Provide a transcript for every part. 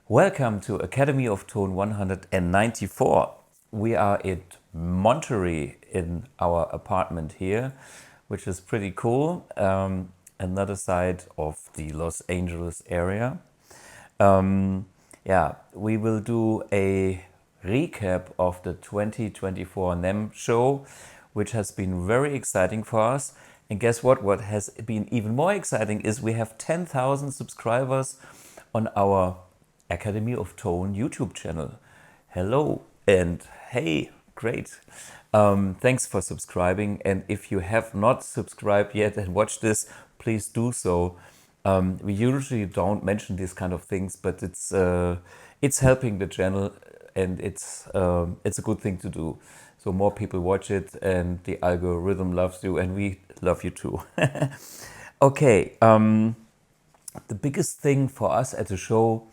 Welcome to Academy of Tone 194. We are at Monterey in our apartment here, which is pretty cool. Another side of the Los Angeles area. We will do a recap of the 2024 Namm show, which has been very exciting for us. And guess what? What has been even more exciting is we have 10,000 subscribers on our Academy of Tone YouTube channel. Hello and hey, great. Thanks for subscribing. And if you have not subscribed yet and watched this, please do so. We usually don't mention these kind of things, but it's helping the channel and it's a good thing to do. So more people watch it and the algorithm loves you and we love you too. Okay, the biggest thing for us at the show,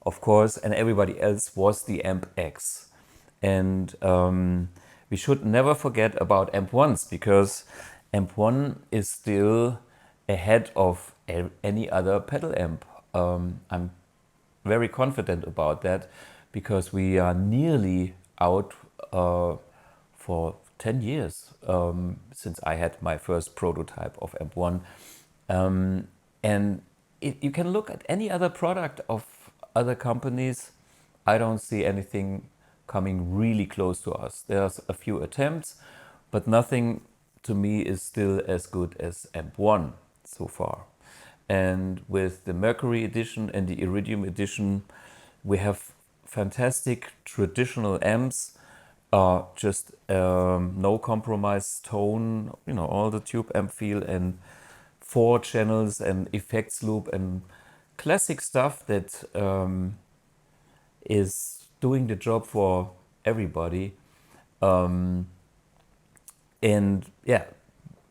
of course, and everybody else, was the AMPX. And we should never forget about AMP1s, because AMP1 is still ahead of any other pedal amp. I'm very confident about that, because we are nearly out for 10 years since I had my first prototype of AMP1. And you can look at any other product of other companies. I don't see anything coming really close to us. There's a few attempts, but nothing to me is still as good as AMP1 so far. And with the Mercury edition and the Iridium edition, we have fantastic traditional amps, just no compromise tone, all the tube amp feel and 4 channels and effects loop and classic stuff that is doing the job for everybody. And yeah,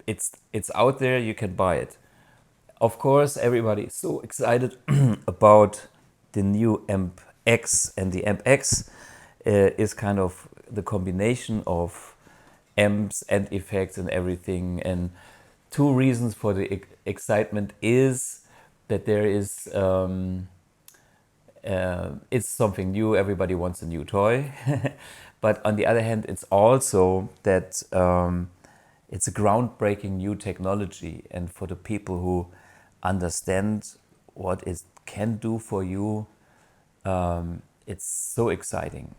it's out there, you can buy it. Of course, everybody is so excited about the new AMPX, and the AMPX is kind of the combination of amps and effects and everything. And 2 reasons for the excitement is that there is it's something new. Everybody wants a new toy. But on the other hand, it's also that it's a groundbreaking new technology, and for the people who understand what it can do for you, it's so exciting.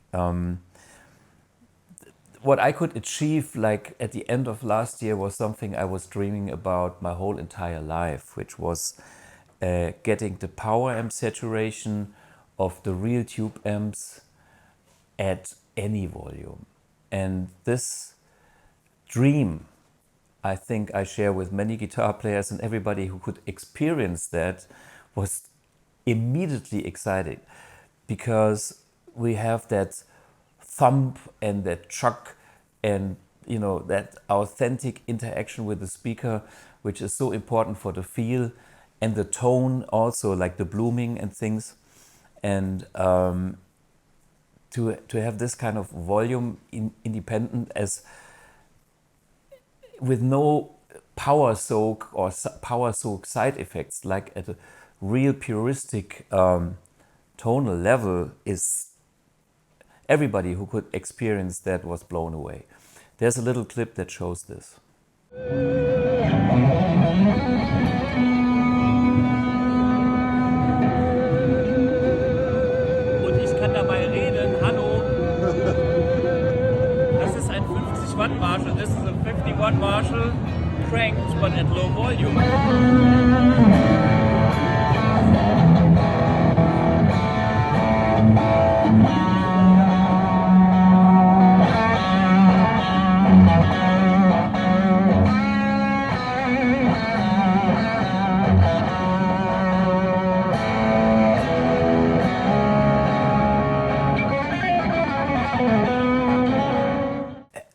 What I could achieve, like at the end of last year, was something I was dreaming about my whole entire life, which was getting the power amp saturation of the real tube amps at any volume. And this dream, I think I share with many guitar players, and everybody who could experience that was immediately excited, because we have that thump and that chuck and that authentic interaction with the speaker, which is so important for the feel and the tone also, like the blooming and things. And to have this kind of volume independent, as with no power soak or power soak side effects, like at a real puristic tonal level, is everybody who could experience that was blown away. There's a little clip that shows this. Und ich kann dabei reden, hallo. Das ist ein 50 Watt Marshall, this is a 50 Watt Marshall cranked but at low volume.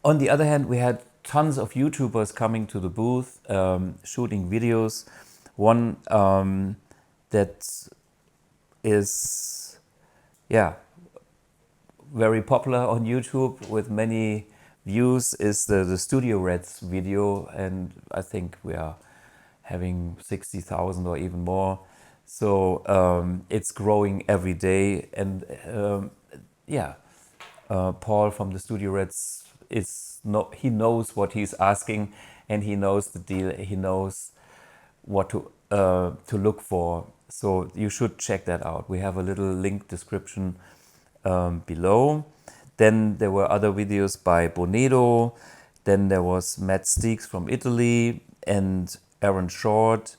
On the other hand, we had tons of YouTubers coming to the booth, shooting videos. One that is, very popular on YouTube with many views is the Studio Reds video, and I think we are having 60,000 or even more. So it's growing every day. And Paul from the Studio Reds he knows what he's asking, and he knows the deal. He knows what to look for. So you should check that out. We have a little link description below. Then there were other videos by Bonedo. Then there was Matt Steeks from Italy and Aaron Short,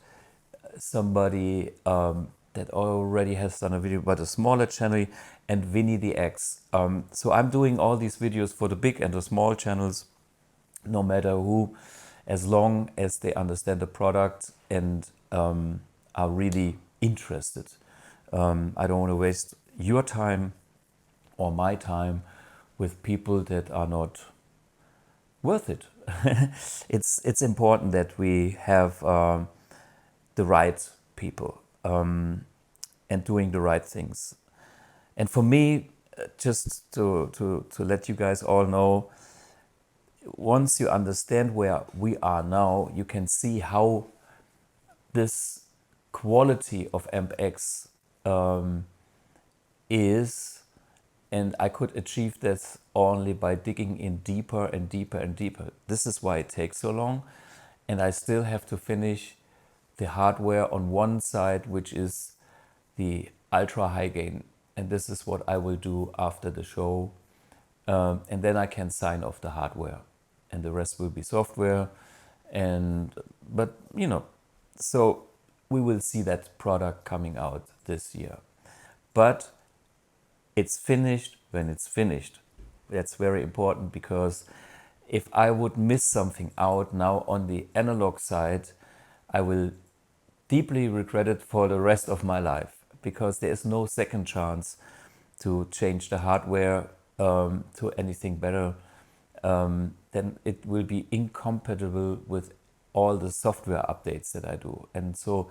somebody that already has done a video but a smaller channel, and Vinny the X. So I'm doing all these videos for the big and the small channels, no matter who, as long as they understand the product and are really interested. I don't want to waste your time or my time with people that are not worth it. It's important that we have the right people and doing the right things. And for me, just to let you guys all know, once you understand where we are now, you can see how this quality of AMPX is, and I could achieve this only by digging in deeper and deeper and deeper. This is why it takes so long, and I still have to finish the hardware on one side, which is the ultra high gain, and this is what I will do after the show, and then I can sign off the hardware, and the rest will be software. But you know, so we will see that product coming out this year. But it's finished when it's finished. That's very important, because if I would miss something out now on the analog side, I will deeply regret it for the rest of my life, because there is no second chance to change the hardware to anything better. Then it will be incompatible with all the software updates that I do. And so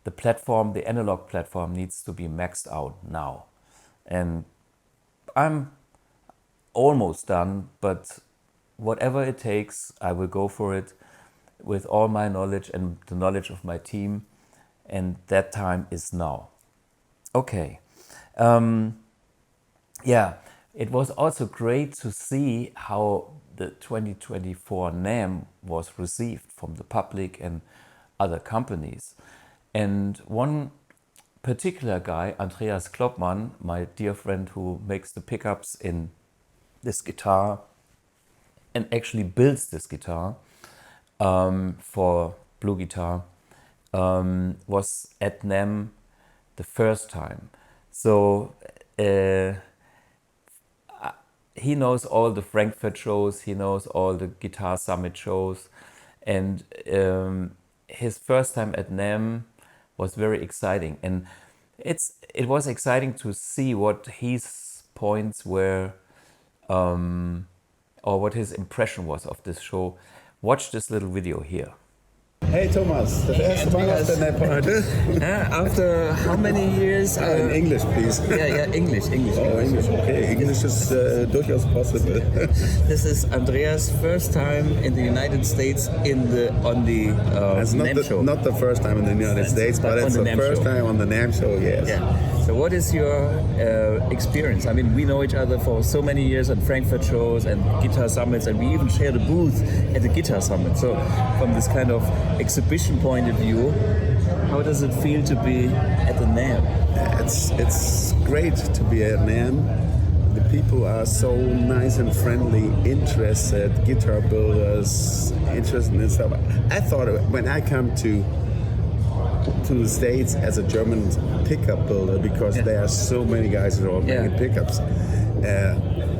the platform, the analog platform, needs to be maxed out now. And I'm almost done, but whatever it takes, I will go for it with all my knowledge and the knowledge of my team. And that time is now. Okay. It was also great to see how the 2024 Namm was received from the public and other companies. And one particular guy, Andreas Kloppmann, my dear friend who makes the pickups in this guitar and actually builds this guitar for BluGuitar, was at Namm the first time. So he knows all the Frankfurt shows, he knows all the Guitar Summit shows, and his first time at Namm was very exciting. And it was exciting to see what his points were, or what his impression was of this show. Watch this little video here. Hey Thomas, das erste Mal auf der Namm heute. After how many years? In English, please. Yeah, English. Oh, English, okay. English is durchaus possible. This is Andreas' first time in the United States on the Namm show. Not the first time in the United States, but it's the first time on the Namm show, yes. Yeah. So what is your experience? I mean, we know each other for so many years at Frankfurt shows and Guitar Summits, and we even shared a booth at the Guitar Summit. So from this kind of exhibition point of view, how does it feel to be at the Namm? It's great to be at Namm. The people are so nice and friendly, interested, guitar builders, interested in stuff. I thought when I come to the States as a German pickup builder, because there are so many guys who are making pickups,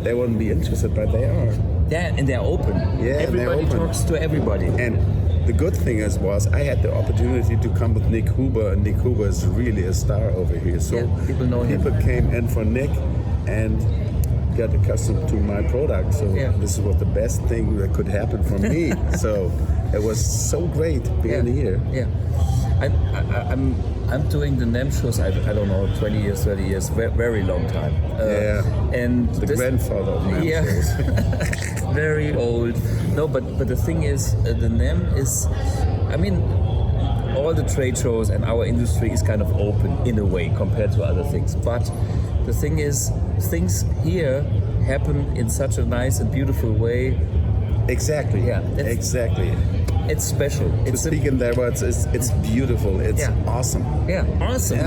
they wouldn't be interested, but they are. Yeah, and they're open. Yeah, everybody talks to everybody. And the good thing was I had the opportunity to come with Nick Huber, and Nick Huber is really a star over here. So people know him. People came in for Nick and got accustomed to my product. So this was the best thing that could happen for me. So it was so great being here. Yeah. I'm doing the Namm shows, I don't know, 20 years, 30 years, very long time. And the grandfather of Namm shows. Very old. No, but the thing is, the Namm is, I mean, all the trade shows and our industry is kind of open in a way compared to other things. But the thing is, things here happen in such a nice and beautiful way. Exactly. Yeah, exactly. It's special. To speak in their words, it's beautiful. It's awesome. Yeah, awesome.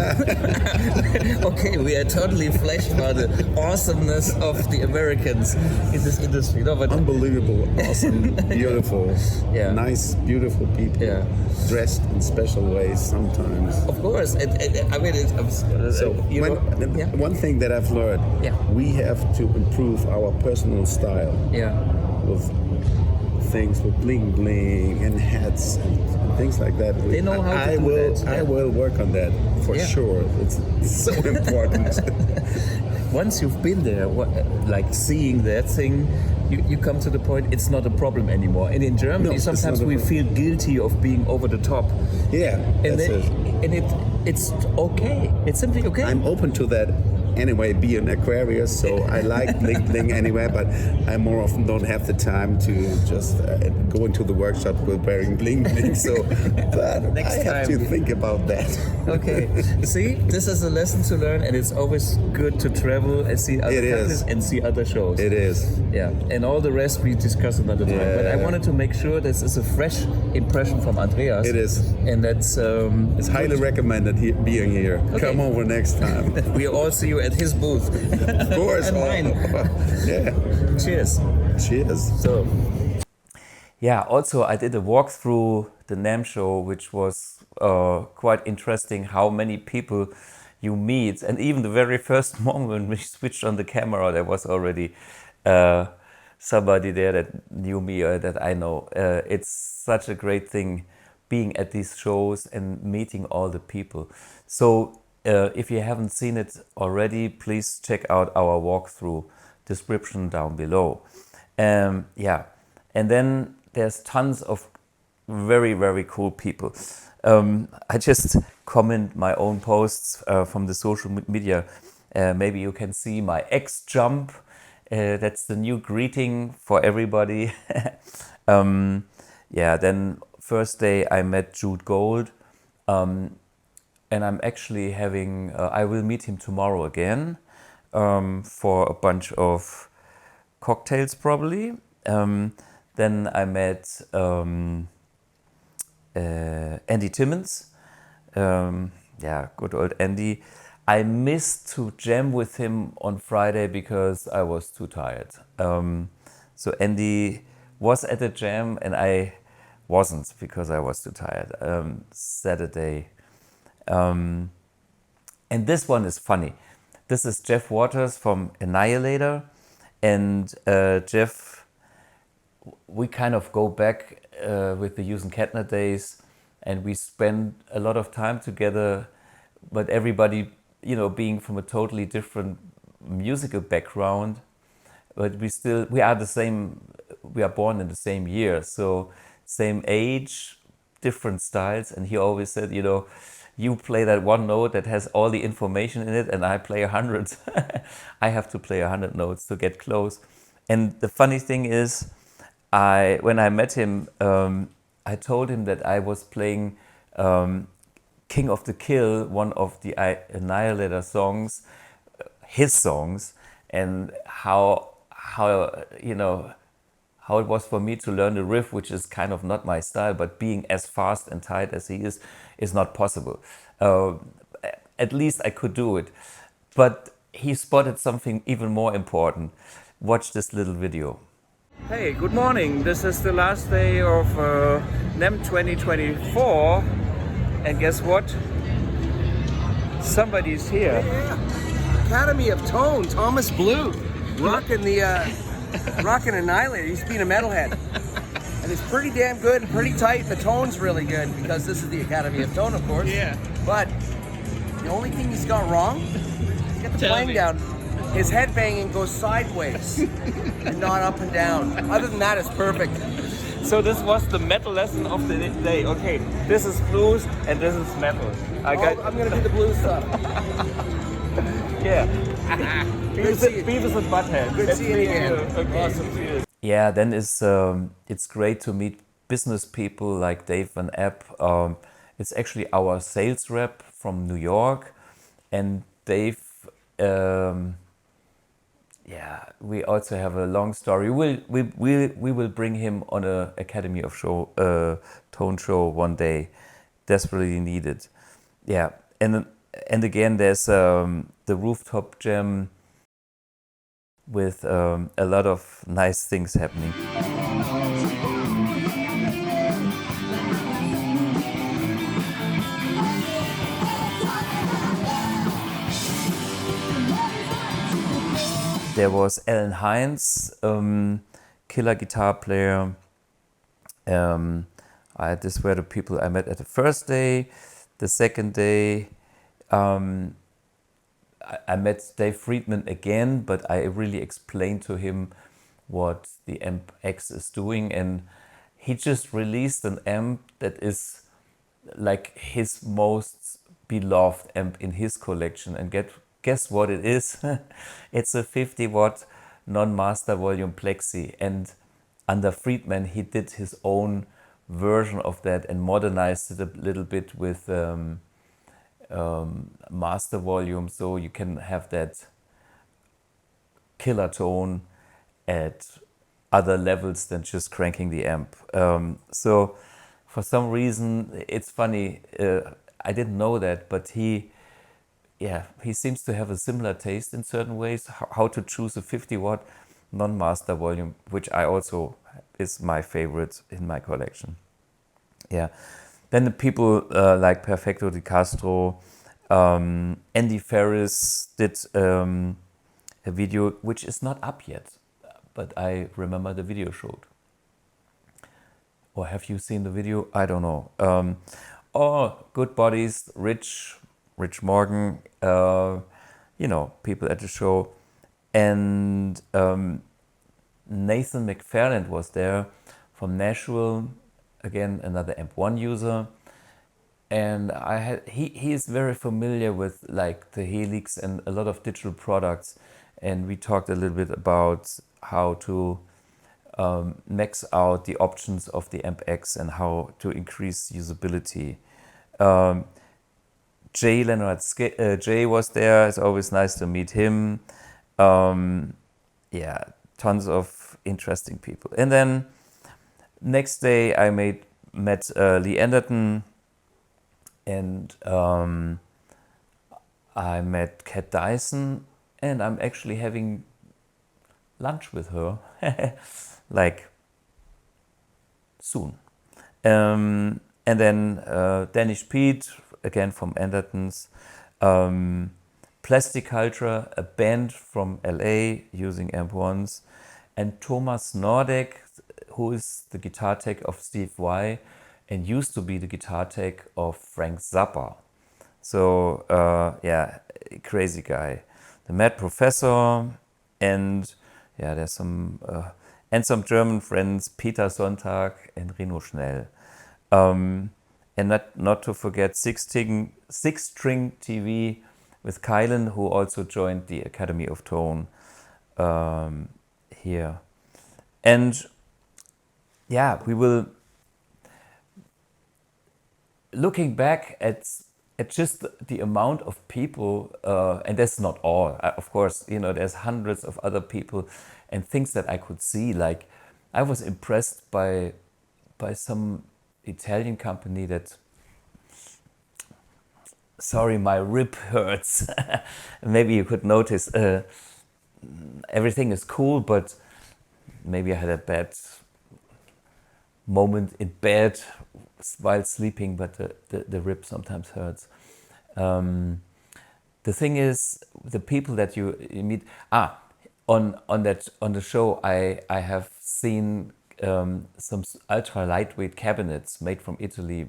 Okay, we are totally flashed by the awesomeness of the Americans in this industry. No, but Unbelievable, awesome, beautiful, nice, beautiful people, dressed in special ways sometimes. of course, I mean, So one thing that I've learned, we have to improve our personal style with things with bling bling and hats and things like that. They know how to do that. I will work on that for sure. It's so important. Once you've been there, like seeing that thing, you come to the point it's not a problem anymore. And in Germany, No, sometimes we feel guilty of being over the top. Yeah, And that's then, it. it's okay. It's simply okay. I'm open to that anyway, be an Aquarius, so I like bling bling anyway, but I more often don't have the time to just go into the workshop with wearing bling bling, so but Next I have time. to think about that. Okay. See, this is a lesson to learn, and it's always good to travel and see other It is. countries and see other shows. It is. Yeah, and all the rest we discuss another time. But I wanted to make sure this is a fresh impression from Andreas. It is. And that's It's highly recommended being here. Come over next time. we all see you at his booth. Of course. And mine. Yeah. Cheers. Cheers. So, Yeah, also I did a walkthrough the Namm show, which was quite interesting how many people you meet. And even the very first moment when we switched on the camera, there was already somebody there that knew me or that I know. It's such a great thing being at these shows and meeting all the people. So if you haven't seen it already, please check out our walkthrough description down below. Yeah, and then there's tons of very, very cool people. I just comment my own posts from the social media. Maybe you can see my X jump. That's the new greeting for everybody. Yeah, then first day I met Jude Gold. And I'm actually having, I will meet him tomorrow again for a bunch of cocktails probably. Then I met Andy Timmons. Yeah, good old Andy. I missed to jam with him on Friday because I was too tired. So Andy was at the jam and I wasn't because I was too tired. Saturday. And this one is funny. This is Jeff Waters from Annihilator. And Jeff, we kind of go back with the Hughes and Kettner days, and we spend a lot of time together, but everybody, you know, being from a totally different musical background, but we are the same, we are born in the same year, so same age, different styles. And he always said, you know, you play that one note that has all the information in it, and I play 100. I have to play 100 notes to get close. And the funny thing is, when I met him, I told him that I was playing King of the Kill, one of the Annihilator songs, his songs, and how you know, how it was for me to learn the riff, which is kind of not my style, but being as fast and tight as he is not possible. At least I could do it. But he spotted something even more important. Watch this little video. Hey, good morning. This is the last day of Namm 2024. And guess what? Somebody's here. Yeah. Academy of Tone, Thomas Blug, rocking Annihilator. He's being a metalhead. And it's pretty damn good and pretty tight. The tone's really good because this is the Academy of Tone, of course. Yeah. But the only thing he's got wrong, he's got the Tell playing me. down. His head banging goes sideways and not up and down. Other than that, it's perfect. So this was the metal lesson of the day. Okay, this is blues and this is metal. I'm gonna do the blues stuff. Yeah. Good to see you. Beavis and Butthead. Good That's seeing me you and again. Okay. Awesome. Cheers. Yeah, then it's great to meet business people like Dave Van Epp, It's actually our sales rep from New York, and they've we also have a long story. We will bring him on a Academy of Tone show one day, desperately needed. Yeah, and again there's the Rooftop Jam with a lot of nice things happening. There was Alan Hines, killer guitar player. These were the people I met at the first day. The second day, I met Dave Friedman again, but I really explained to him what the AMPX is doing, and he just released an amp that is like his most beloved amp in his collection. And guess what it is? It's a 50-watt non-master volume plexi, and under Friedman he did his own version of that and modernized it a little bit with master volume, so you can have that killer tone at other levels than just cranking the amp. So for some reason, it's funny, I didn't know that, but he seems to have a similar taste in certain ways, how to choose a 50-watt non-master volume, which I also is my favorite in my collection. Yeah. Then the people like Perfecto de Castro, Andy Ferris did a video which is not up yet, but I remember the video showed. Or have you seen the video? I don't know. Good Bodies, Rich Morgan, people at the show. And Nathan McFarland was there from Nashville, again another AMP1 user, and he is very familiar with like the Helix and a lot of digital products, and we talked a little bit about how to max out the options of the AMPX and how to increase usability. Jay Leonard Jay was there. It's always nice to meet him. Tons of interesting people. And then next day I met Lee Anderton, and I met Kat Dyson, and I'm actually having lunch with her like soon. And then Danish Pete, again from Anderton's. Plastic Culture, a band from LA using AMP1s, and Thomas Nordek, who is the guitar tech of Steve Vai and used to be the guitar tech of Frank Zappa. So crazy guy. The Mad Professor, and there's some German friends, Peter Sonntag and Rino Schnell. And not to forget Six String TV with Kylan, who also joined the Academy of Tone here. And we will, looking back at just the amount of people, and that's not all, of course, there's hundreds of other people and things that I could see. Like, I was impressed by some Italian company that, sorry, my rib hurts. Maybe you could notice everything is cool, but maybe I had a bad moment in bed while sleeping, but the rib sometimes hurts. The thing is, the people that you meet, on the show, I have seen some ultra lightweight cabinets made from Italy,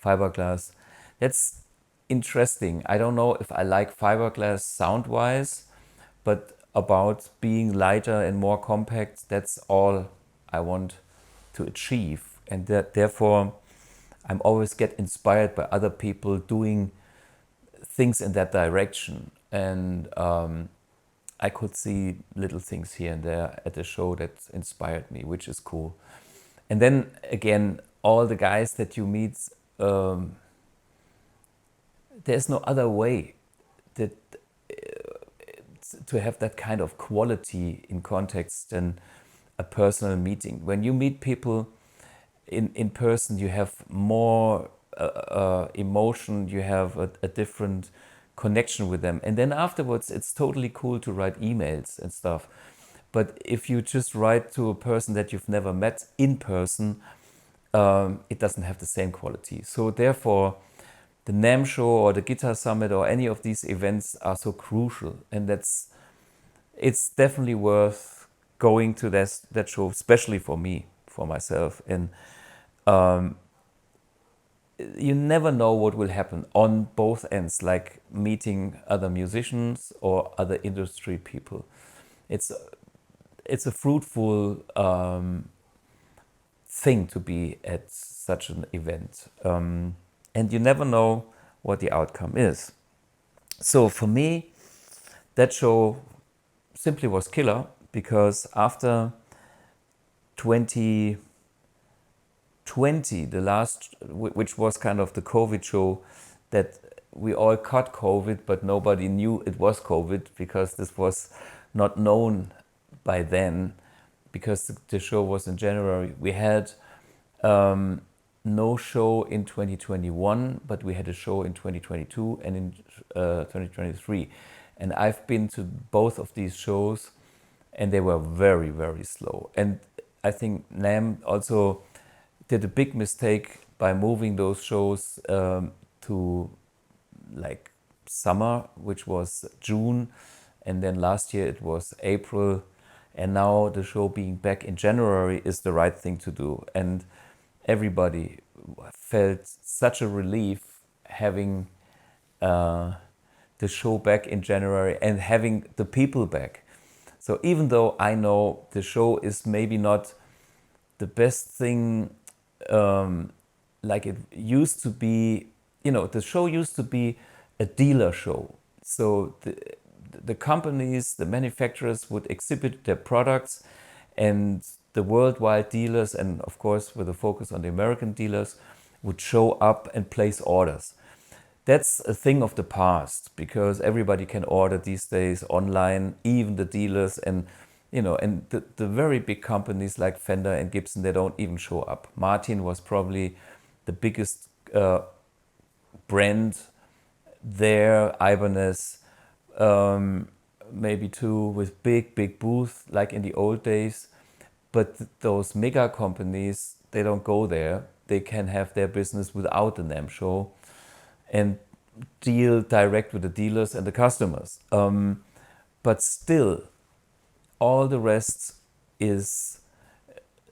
fiberglass. That's interesting. I don't know if I like fiberglass sound-wise, but about being lighter and more compact, that's all I want to achieve. And therefore, I'm always get inspired by other people doing things in that direction. And I could see little things here and there at the show that inspired me, which is cool. And then again, all the guys that you meet there's no other way that to have that kind of quality in context than a personal meeting. When you meet people in person, you have more emotion, you have a different connection with them. And then afterwards, it's totally cool to write emails and stuff. But if you just write to a person that you've never met in person, it doesn't have the same quality. So therefore, the Namm show or the Guitar Summit or any of these events are so crucial, and it's definitely worth going to that show, especially for me, for myself. And you never know what will happen on both ends, like meeting other musicians or other industry people. It's a fruitful thing to be at such an event. And you never know what the outcome is. So for me, that show simply was killer, because after 2020, the last, which was kind of the COVID show, that we all caught COVID, but nobody knew it was COVID because this was not known by then, because the show was in January. We had no show in 2021, but we had a show in 2022 and in 2023. And I've been to both of these shows, and they were very, very slow. And I think Namm also did a big mistake by moving those shows to like summer, which was June, and then last year it was April, and now the show being back in January is the right thing to do. And everybody felt such a relief having the show back in January and having the people back. So even though I know the show is maybe not the best thing like it used to be, the show used to be a dealer show. So the companies, the manufacturers would exhibit their products, and the worldwide dealers, and of course with a focus on the American dealers, would show up and place orders. That's a thing of the past, because everybody can order these days online, even the dealers, and and the very big companies like Fender and Gibson, they don't even show up. Martin was probably the biggest brand there, Ibanez, maybe too, with big booth like in the old days. But those mega companies, they don't go there. They can have their business without the Namm show and deal direct with the dealers and the customers. But still, all the rest is,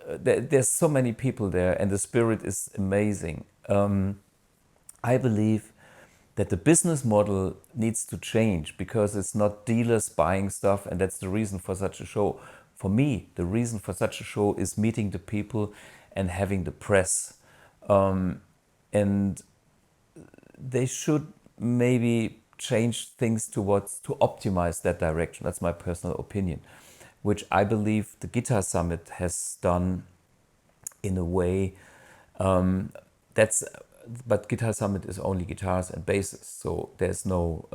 there's so many people there, and the spirit is amazing. I believe that the business model needs to change, because it's not dealers buying stuff, and that's the reason for such a show. For me, the reason for such a show is meeting the people and having the press. And they should maybe change things to optimize that direction. That's my personal opinion, which I believe the Guitar Summit has done in a way. But Guitar Summit is only guitars and basses, so there's no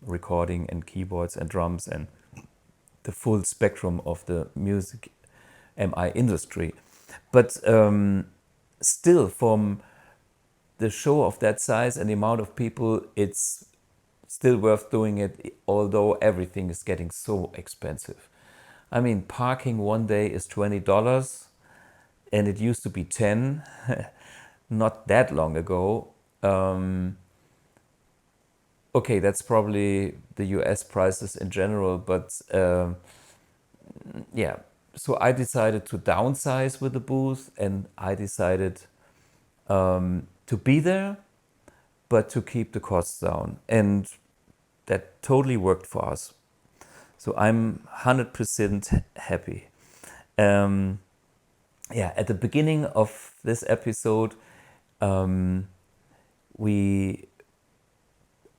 recording and keyboards and drums and the full spectrum of the music MI industry. But still, from the show of that size and the amount of people, it's still worth doing it, although everything is getting so expensive. I mean, parking one day is $20, and it used to be 10 not that long ago. Okay, that's probably the US prices in general, but yeah. So I decided to downsize with the booth, and I decided to be there, but to keep the costs down. And that totally worked for us. So I'm 100% happy. Yeah, at the beginning of this episode, at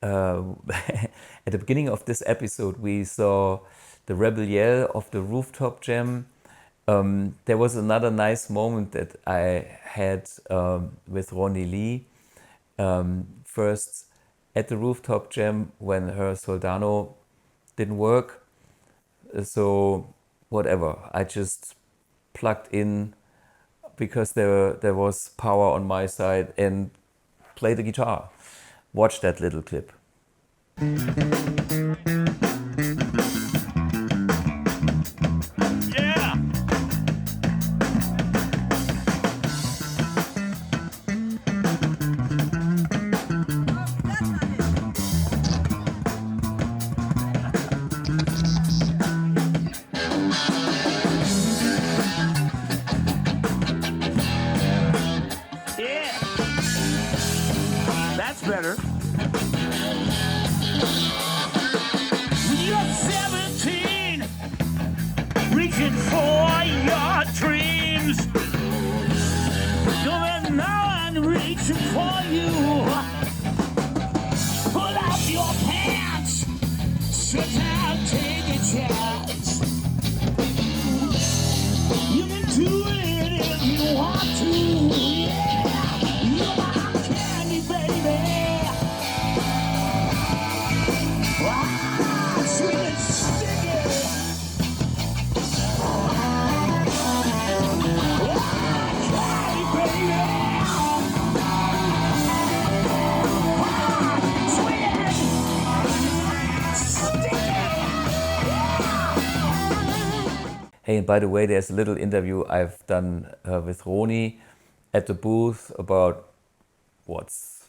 the beginning of this episode, we saw the Rebel Yell of the Rooftop Jam. There was another nice moment that I had with Ronnie Lee. First at the Rooftop jam when her Soldano didn't work. So whatever, I just plugged in because there was power on my side and play the guitar. Watch that little clip. That's better. You're 17, reaching for your dreams. Going now and reaching for you. Pull out your pants, sit down, take a chance. You can do it if you want to. Yeah, you're my candy baby. Sweet and sticky. Candy baby. Sweet and sticky. Hey, and by the way, there's a little interview I've done with Roni at the booth about what's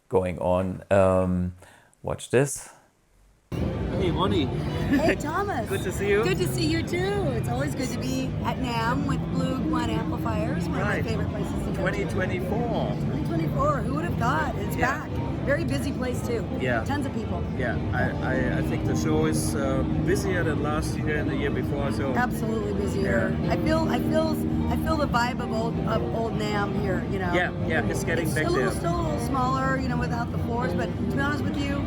going on. Watch this. Hey, Ronnie. Hey, Thomas. Good to see you. Good to see you too. It's always good to be at Namm with BluGuitar amplifiers. One Right. of my favorite places to go. 2024. 2024. Who would have thought? It's Yeah. back. Very busy place too. Yeah. Tons of people. Yeah, I think the show is busier than last year and the year before. So Absolutely busier. Yeah. I feel the vibe of old Namm here. You know. yeah, it's getting back still there. still a little smaller, you know, without the floors. But to be honest with you,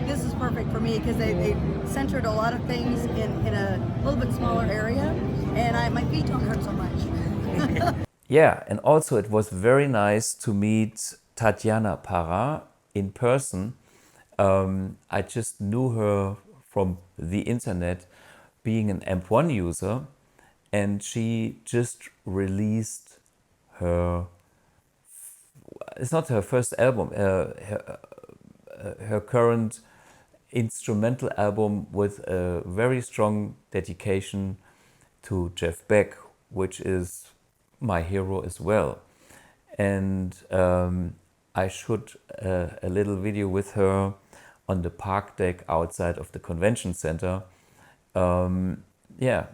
this is perfect for me because they centered a lot of things in a little bit smaller area, and my feet don't hurt so much. Yeah, and also it was very nice to meet Tatiana Par in person. I just knew her from the internet, being an AMP1 user, and she just released her, it's not her first album, her current instrumental album with a very strong dedication to Jeff Beck, which is my hero as well. And I shot a little video with her on the park deck outside of the convention center. Yeah,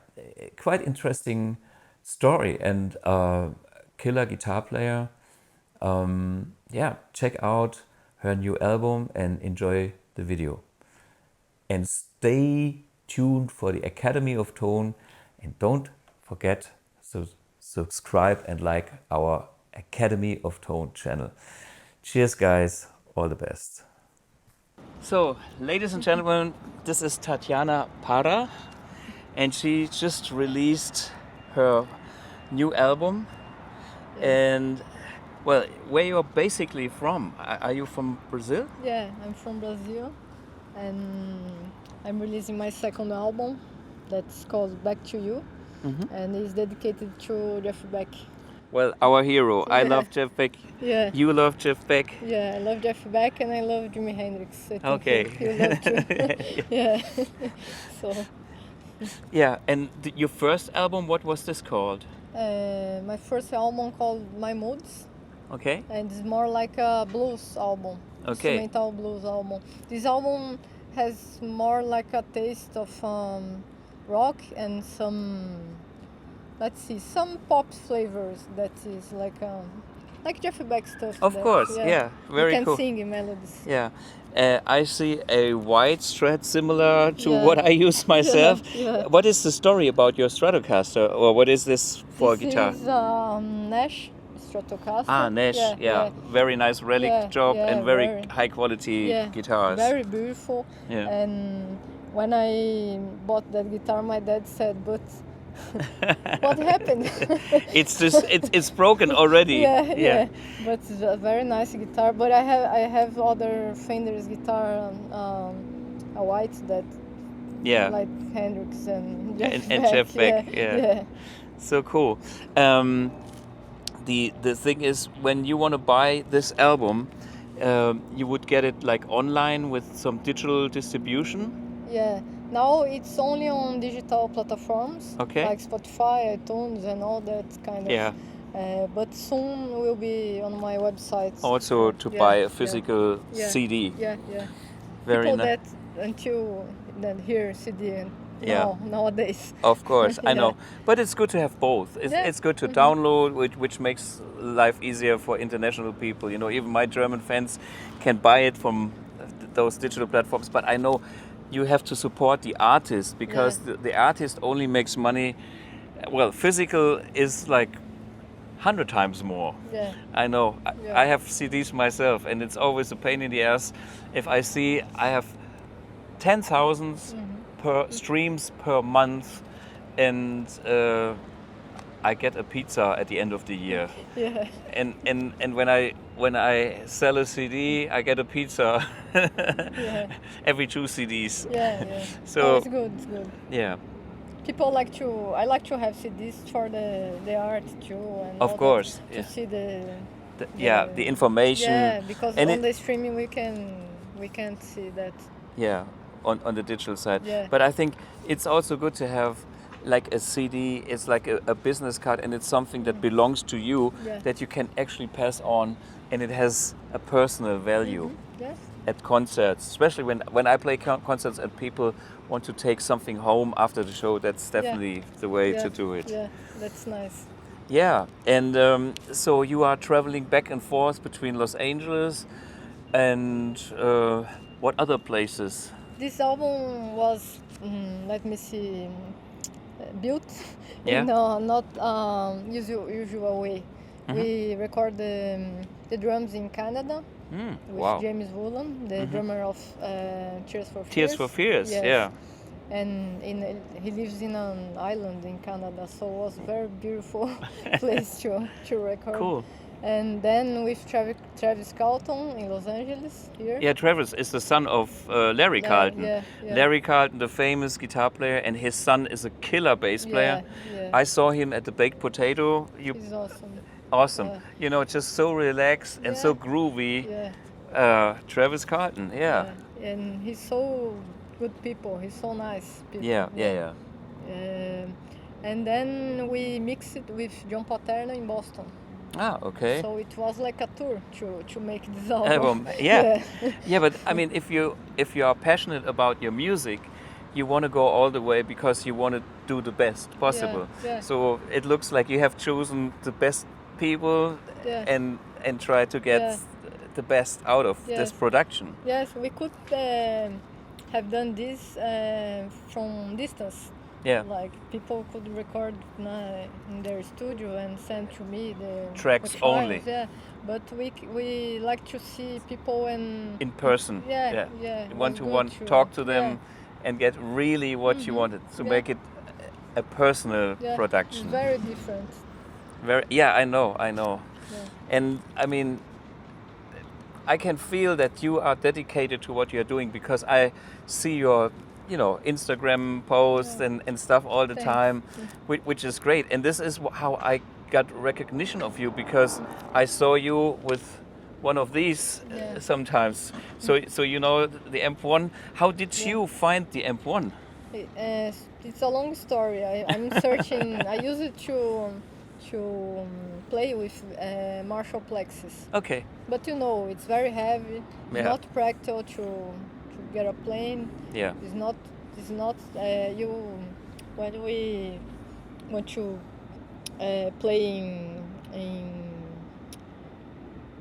quite interesting story and killer guitar player. Yeah, check out her new album and enjoy the video. And stay tuned for the Academy of Tone, and don't forget to subscribe and like our Academy of Tone channel. Cheers guys, all the best. So, ladies and gentlemen, this is Tatiana Par, and she just released her new album. And well, where you're basically from? Are you from Brazil? Yeah, I'm from Brazil, and I'm releasing my second album that's called Back to You, and it's dedicated to Jeff Beck. Well, our hero. I Yeah. love Jeff Beck. Yeah, You love Jeff Beck. yeah, I love Jeff Beck and I love Jimi Hendrix. I think Okay. you love too. Yeah, so Yeah, and your first album, what was this called? my first album called My Moods, Okay. and it's more like a blues album, Okay. instrumental blues album. This album has more like a taste of rock and some, let's see, some pop flavors that is like Jeff Beck stuff. Of course, yeah, very you can cool. sing melodies. Yeah. I see a white Strat similar to Yeah. what I use myself. Yeah. What is the story about your Stratocaster, or what is this for This guitar? is Nash Stratocaster. Ah, Nash, yeah. Very nice relic Yeah, job yeah, and very very- high quality guitars. Very beautiful. Yeah. And when I bought that guitar, my dad said, "But What happened? It's just it's broken already. yeah. But it's a very nice guitar. But I have other Fender's guitar, a white that like Hendrix and Jeff Beck. Yeah. So cool. The thing is, when you want to buy this album, you would get it like online with some digital distribution. Yeah. Now it's only on digital platforms like Spotify, iTunes, and all that kind of. Yeah. But soon will be on my website. Also to buy a physical CD. Yeah. Very People nice. that until then hear CD nowadays. Of course, I know. But it's good to have both. It's good to download, which makes life easier for international people. You know, even my German fans can buy it from those digital platforms. But I know you have to support the artist because the artist only makes money. Well, physical is like 100 times more. Yeah. I know. I have CDs myself, and it's always a pain in the ass if I see I have 10,000 per streams per month, and I get a pizza at the end of the year. Yeah. And when I sell a CD, I get a pizza every 2 CDs. Yeah. So it's good. Yeah. People like to. I like to have CDs for the art too, and of course, to see the information. Yeah, because and on the streaming we can't see that. Yeah, on the digital side. Yeah. But I think it's also good to have like a CD. It's like a business card, and it's something that belongs to you that you can actually pass on, and it has a personal value. Yes. At concerts, especially when I play concerts and people want to take something home after the show, that's definitely the way to do it. Yeah, that's nice. Yeah, and so you are traveling back and forth between Los Angeles and what other places? This album was, let me see, built Yeah. in a not usual way. We record the drums in Canada with James Woolen, the drummer of Tears for Fears. Tears for Fears, Yes. yeah. And he lives in an island in Canada, so it was a very beautiful place to record. Cool. And then with Travis Carlton in Los Angeles here. Yeah, Travis is the son of Larry Carlton. Yeah. Larry Carlton, the famous guitar player, and his son is a killer bass player. Yeah. I saw him at the Baked Potato. He's awesome. Awesome. Yeah. You know, just so relaxed and so groovy. Yeah. Travis Carlton, And he's so good people. He's so nice people. Yeah. And then we mixed it with John Paterno in Boston. Ah, okay. So it was like a tour to make this album. Yeah, but I mean, if you are passionate about your music, you want to go all the way because you want to do the best possible. Yeah. So it looks like you have chosen the best people and try to get the best out of this production. Yes, we could have done this from distance. Yeah. Like people could record in their studio and send to me the Tracks files, only. Yeah, but we like to see people in person. Yeah. One talk to them and get really what you wanted to make it a personal production. Very different. I know. Yeah. And I mean, I can feel that you are dedicated to what you're doing because I see your Instagram posts and stuff all the time, which is great. And this is how I got recognition of you because I saw you with one of these sometimes. So you know the AMP1. How did you find the AMP1? It's a long story. I'm searching. I use it to play with Marshall plexus. Okay. But it's very heavy. It's not practical to get a plane. Yeah. It's not you when we want to play in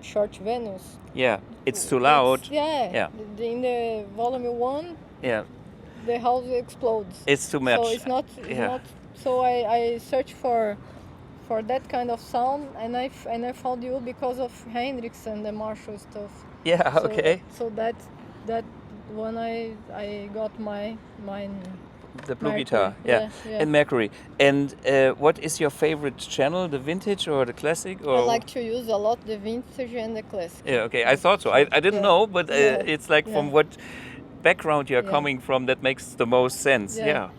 short venues. Yeah, it's too loud. In the volume 1. Yeah. The house explodes. It's too much. So it's not. So I search for that kind of sound, and I found you because of Hendrix and the Marshall stuff. Yeah. Okay. So that when I got mine The Blue Mercury, Guitar, yeah. yeah. And Mercury. And what is your favorite channel, the vintage or the classic? Or I like to use a lot the vintage and the classic. yeah, okay, I thought so. I didn't know, but it's like from what background you're coming from that makes the most sense. Yeah.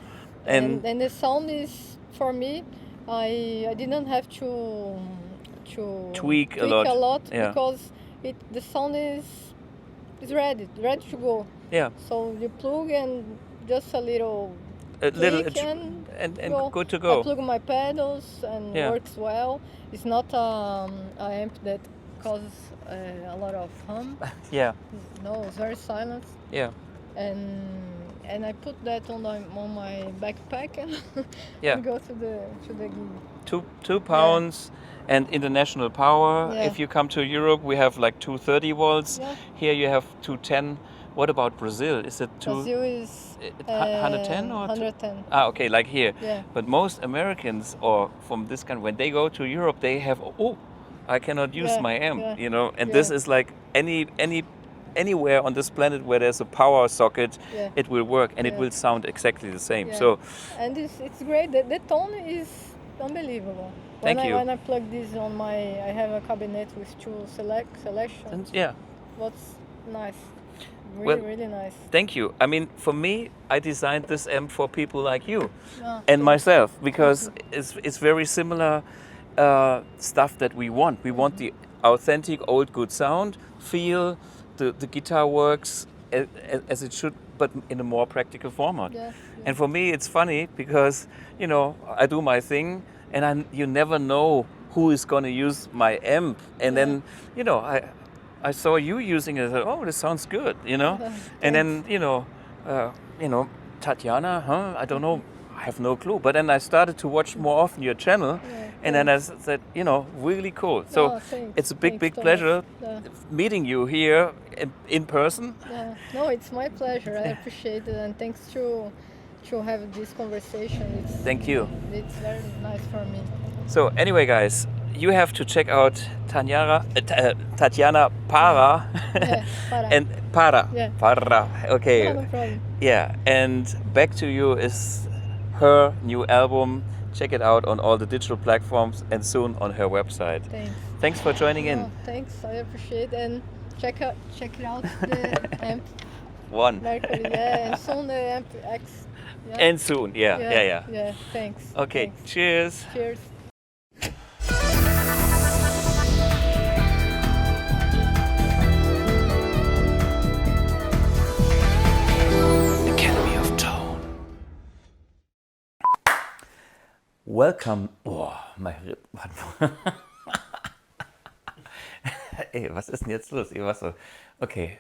And the sound is, for me, I didn't have to Tweak a lot. Yeah. because the sound is ready to go. Yeah. So you plug and just a little little click and go. good to go. I plug my pedals and works well. It's not an amp that causes a lot of hum. Yeah. No, it's very silent. Yeah. And I put that on my backpack and, and go to the gig. 2 pounds and international power. Yeah. If you come to Europe, we have like 230 volts. Yeah. Here you have 210. What about Brazil? Is it Brazil is 110 or 110? Ah, okay, like here. Yeah. But most Americans, or from this kind, when they go to Europe, they have I cannot use my amp, you know. And this is like anywhere on this planet where there's a power socket, it will work and it will sound exactly the same. Yeah. So, and it's great. The tone is unbelievable. Thank you. When I plug this on I have a cabinet with 2 selections. Yeah. What's nice. Really nice. Thank you. I mean, for me, I designed this amp for people like you and myself because it's very similar stuff that we want. We want the authentic old good sound, feel, the guitar works as it should, but in a more practical format. Yeah. And for me, it's funny because, you know, I do my thing and you never know who is going to use my amp. And then, you know, I saw you using it. I thought, oh, this sounds good, you know. And then, you know, Tatiana, I don't know, I have no clue. But then I started to watch more often your channel, and then I said, you know, really cool. So it's a big pleasure meeting you here in person. Yeah. No, it's my pleasure. I appreciate it, and thanks to have this conversation. Thank you. It's very nice for me. So anyway, guys, you have to check out Tatiana Par and Para. Yeah. Para. Okay. No problem. Yeah, and Back to You is her new album. Check it out on all the digital platforms and soon on her website. Thanks for joining in. Thanks, I appreciate it. And check it out the amp. Mercury, and soon the AMPX. Yeah. And soon, yeah. Yeah, thanks. Okay, thanks. Cheers. Cheers. Welcome. Oh, mein Ripp. Ey, was ist denn jetzt los? Okay,